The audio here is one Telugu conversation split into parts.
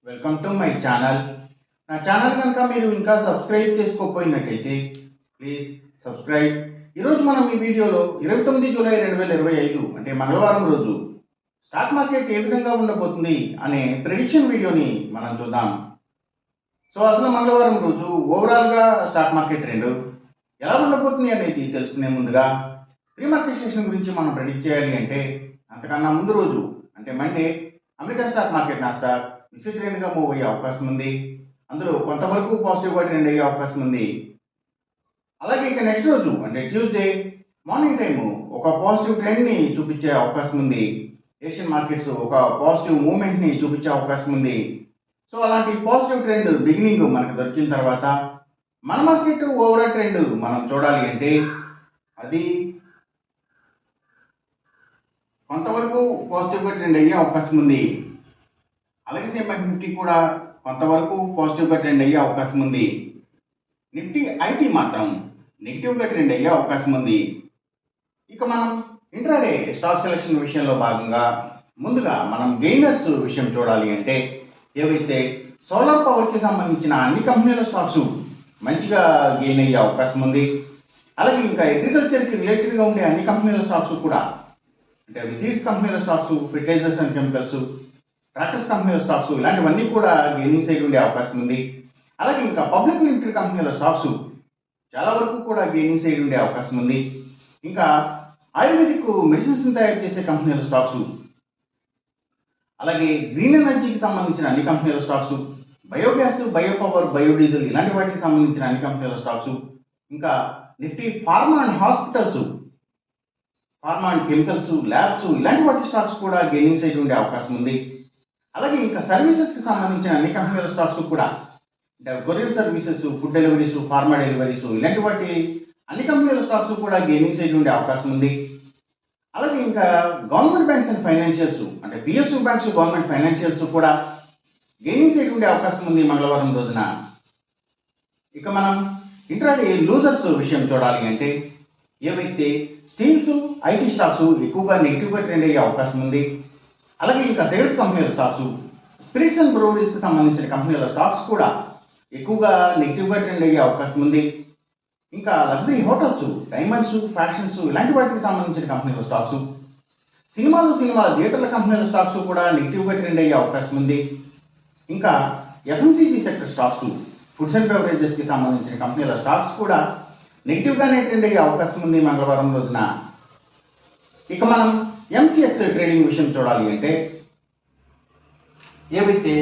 Welcome to my channel. నా ఛానల్ కనుక మీరు ఇంకా సబ్స్క్రైబ్ చేసుకోకపోయినట్టయితే ప్లీజ్ సబ్స్క్రైబ్. ఈరోజు మనం ఈ వీడియోలో 29 జూలై 2025 అంటే మంగళవారం రోజు స్టాక్ మార్కెట్ ఏ విధంగా ఉండబోతుంది అనే ప్రెడిక్షన్ వీడియోని మనం చూద్దాం. సో అసలు మంగళవారం రోజు ఓవరాల్గా స్టాక్ మార్కెట్ ట్రెండ్ ఎలా ఉండబోతుంది అనేది తెలుసుకునే ముందుగా ప్రీ మార్కెట్ సెషన్ గురించి మనం ప్రెడిక్ట్ చేయాలి అంటే అంతకన్నా ముందు రోజు అంటే Monday America stock market Nasdaq mixed ట్రెండ్గా మూవ్ అయ్యే అవకాశం ఉంది. అందులో కొంతవరకు పాజిటివ్గా ట్రెండ్ అయ్యే అవకాశం ఉంది. అలాగే ఇక నెక్స్ట్ రోజు అంటే ట్యూస్డే మార్నింగ్ టైము ఒక పాజిటివ్ ట్రెండ్ని చూపించే అవకాశం ఉంది. ఏషియన్ మార్కెట్స్ ఒక పాజిటివ్ మూవ్మెంట్ని చూపించే అవకాశం ఉంది. సో అలాంటి పాజిటివ్ ట్రెండ్ బిగినింగ్ మనకు దొరికిన తర్వాత మన మార్కెట్ ఓవరాల్ ట్రెండ్ మనం చూడాలి అంటే అది కొంతవరకు పాజిటివ్గా ట్రెండ్ అయ్యే అవకాశం ఉంది. అలాగే సేమ్ బ్యాంక్ నిఫ్టీ కూడా కొంతవరకు పాజిటివ్గా ట్రెండ్ అయ్యే అవకాశం ఉంది. నిఫ్టీ ఐటీ మాత్రం నెగిటివ్గా ట్రెండ్ అయ్యే అవకాశం ఉంది. ఇక మనం ఇంట్రాడే స్టాక్ సెలెక్షన్ విషయంలో భాగంగా ముందుగా మనం గెయినర్స్ విషయం చూడాలి అంటే ఏవైతే సోలార్ పవర్కి సంబంధించిన అన్ని కంపెనీల స్టాక్స్ మంచిగా గెయిన్ అయ్యే అవకాశం ఉంది. అలాగే ఇంకా అగ్రికల్చర్కి రిలేటెడ్గా ఉండే అన్ని కంపెనీల స్టాక్స్ కూడా అంటే సీడ్స్ కంపెనీల stocks, fertilisers and chemicals, tractors కంపెనీల స్టాక్స్ ఇలాంటివన్నీ కూడా గెయినింగ్ సైడ్ ఉండే అవకాశం ఉంది. అలాగే ఇంకా పబ్లిక్ లిమిటెడ్ కంపెనీల స్టాక్స్ చాలా వరకు కూడా గెయినింగ్ సైడ్ ఉండే అవకాశం ఉంది. ఇంకా ఆయుర్వేదిక్ మెడిసిన్స్ తయారు చేసే కంపెనీల స్టాక్స్, అలాగే గ్రీన్ ఎనర్జీకి సంబంధించిన అన్ని కంపెనీల స్టాక్స్, బయోగ్యాస్, బయోపవర్, బయోడీజిల్ ఇలాంటి వాటికి సంబంధించిన అన్ని కంపెనీల స్టాక్స్, ఇంకా Nifty pharma and hospitals, pharma and chemicals, labs ఇలాంటి వాటి స్టాక్స్ కూడా గెయినింగ్ సైడ్ ఉండే అవకాశం ఉంది. అలాగే ఇంకా సర్వీసెస్కి సంబంధించిన అన్ని కంపెనీల స్టాక్స్ కూడా అంటే courier services, food deliveries, pharma deliveries ఇలాంటి వాటి అన్ని కంపెనీల స్టాక్స్ కూడా గెయినింగ్ సైడ్ ఉండే అవకాశం ఉంది. అలాగే ఇంకా గవర్నమెంట్ బ్యాంక్స్ అండ్ ఫైనాన్షియల్స్ అంటే పిఎస్యూ బ్యాంక్స్, గవర్నమెంట్ ఫైనాన్షియల్స్ కూడా గెయినింగ్ సైడ్ ఉండే అవకాశం ఉంది మంగళవారం రోజున. ఇక మనం ఇంట్రాడే లూజర్స్ విషయం చూడాలి అంటే ఏవైతే స్టీల్స్, ఐటీ స్టాక్స్ ఎక్కువగా నెగిటివ్గా ట్రెండ్ అయ్యే అవకాశం ఉంది. అలాగే ఇంకా సిగరెట్ కంపెనీల స్టాక్స్, స్పిరిట్స్ అండ్ బ్రూవరీస్కి సంబంధించిన కంపెనీల స్టాక్స్ కూడా ఎక్కువగా నెగిటివ్గా ట్రెండ్ అయ్యే అవకాశం ఉంది. ఇంకా లగ్జరీ హోటల్స్, డైమండ్స్, ఫ్యాషన్స్ ఇలాంటి వాటికి సంబంధించిన కంపెనీల స్టాక్స్, సినిమాల థియేటర్ల కంపెనీల స్టాక్స్ కూడా నెగిటివ్గా ట్రెండ్ అయ్యే అవకాశం ఉంది. ఇంకా FMCG sector stocks, foods and బెవరేజెస్కి సంబంధించిన కంపెనీల స్టాక్స్ కూడా నెగిటివ్గానే ట్రెండ్ అయ్యే అవకాశం ఉంది మంగళవారం రోజున. ఇక మనం ఎంసీఎక్స్ ట్రేడింగ్ విషయం చూడాలి అంటే ఏవైతే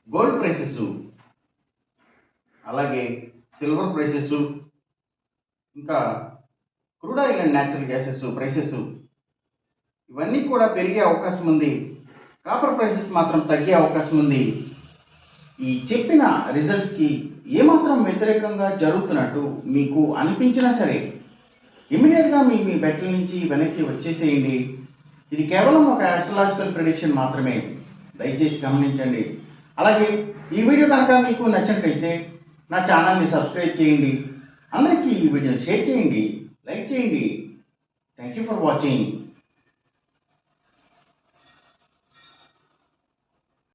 గోల్డ్ ప్రైసెస్, అలాగే సిల్వర్ ప్రైసెస్, ఇంకా crude oil and natural gases prices ఇవన్నీ కూడా పెరిగే అవకాశం ఉంది. కాపర్ ప్రైసెస్ మాత్రం తగ్గే అవకాశం ఉంది. ఈ చెప్పిన రిజల్ట్స్కి ఏమాత్రం వ్యతిరేకంగా జరుగుతున్నట్టు మీకు అనిపించినా సరే ఇమీడియట్గా మీ బెట్ల నుంచి వెనక్కి వచ్చేసేయండి. ఇది కేవలం ఒక ఆస్ట్రాలజికల్ ప్రెడిక్షన్ మాత్రమే, దయచేసి గమనించండి. అలాగే ఈ వీడియో కనుక మీకు నచ్చినట్లయితే నా ఛానల్ని సబ్స్క్రైబ్ చేయండి. అందరికీ ఈ వీడియోని షేర్ చేయండి, లైక్ చేయండి. Thank you for watching.